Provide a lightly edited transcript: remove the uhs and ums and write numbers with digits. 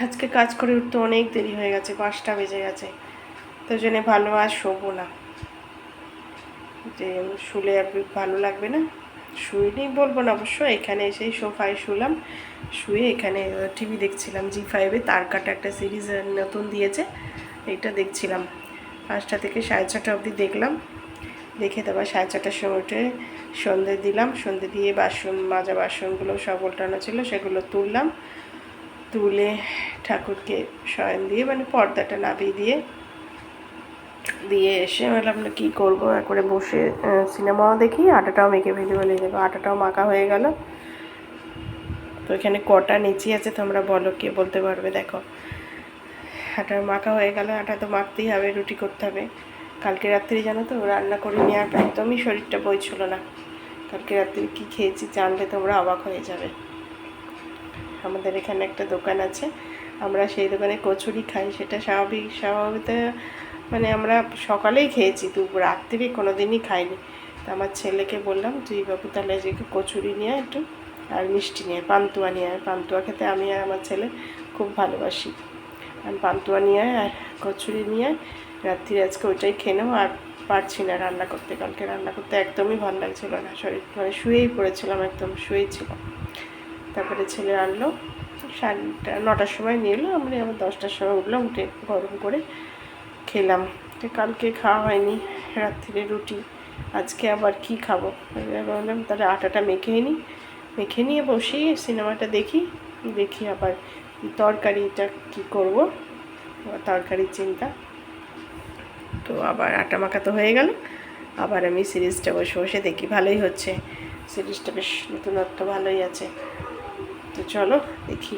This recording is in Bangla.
আজকে কাজ করে উঠতে অনেক দেরি হয়ে গেছে, 5টা বেজে গেছে। তো জন্য ভালো আর শোবো না, যে শুলে আর ভালো লাগবে না। শুইনি বলবো না অবশ্য, এখানে এসেই সোফায় শুলাম। শুয়ে এখানে টিভি দেখছিলাম, জি5-এ তার কাটা একটা সিরিজ নতুন দিয়েছে, এইটা দেখছিলাম। 5টা থেকে 6:30 অবধি দেখলাম। দেখে তারপর 6:30টার সময় উঠে সন্ধে দিলাম। সন্ধে দিয়ে বাসন মাজা বাসনগুলো সব উল্টানো ছিল, সেগুলো তুললাম। তুলে ঠাকুরকে শয়ন দিয়ে মানে পর্দাটা নামিয়ে দিয়ে এসে বললাম না কী করবো, করে বসে সিনেমাও দেখি, আটাটাও মেখে ফেলি বলে দেবো। আটাটাও মাখা হয়ে গেল। তো এখানে কটা নিচি আছে তোমরা বলো, কে বলতে পারবে? দেখো, আটা মাখা হয়ে গেল। আটা তো মাখতেই হবে, রুটি করতে হবে। কালকে রাত্রি জানো তো রান্না করিনি, আর একদমই শরীরটা বইছিল না। কালকে রাত্রি কী খেয়েছি জানলে তোমরা অবাক হয়ে যাবে। আমাদের এখানে একটা দোকান আছে, আমরা সেই দোকানে কচুরি খাই। সেটা স্বাভাবিক মানে আমরা সকালেই খেয়েছি, তো রাত্রি কোনো দিনই খাইনি। তো আমার ছেলেকে বললাম, তুই বাবু তাহলে যে কচুরি নিয়ে একটু, আর মিষ্টি নিয়ে, পান্তুয়া নিয়ে। আর পান্তুয়া খেতে আমি আর আমার ছেলে খুব ভালোবাসি। আর পান্তুয়া নিয়ে আর কচুরি নিয়ে রাত্রি আজকে ওইটাই খেয়ে নেবো। আর পারছি না রান্না করতে, কালকে রান্না করতে একদমই ভালো লাগছিলো না, শরীর মানে শুয়েই পড়েছিলাম, একদম শুয়েই ছিলাম। তারপরে ছেলে আনলো 9টার সময় নিয়ে এলো, আমরা আবার 10টার সময় উঠলাম, উঠে গরম করে খেলাম। তো কালকে খাওয়া হয়নি রাত্রিরে রুটি, আজকে আবার কি খাবো। বললাম তাহলে আটাটা মেখে নিয়ে বসি, সিনেমাটা দেখি আবার তরকারিটা কি করব, তরকারির চিন্তা। তো আবার আটা মাখা তো হয়ে গেল, আবার আমি সিরিজটা বসে বসে দেখি। ভালোই হচ্ছে সিরিজটা, বেশ নতুনত্ব ভালোই আছে। তো চলো দেখি।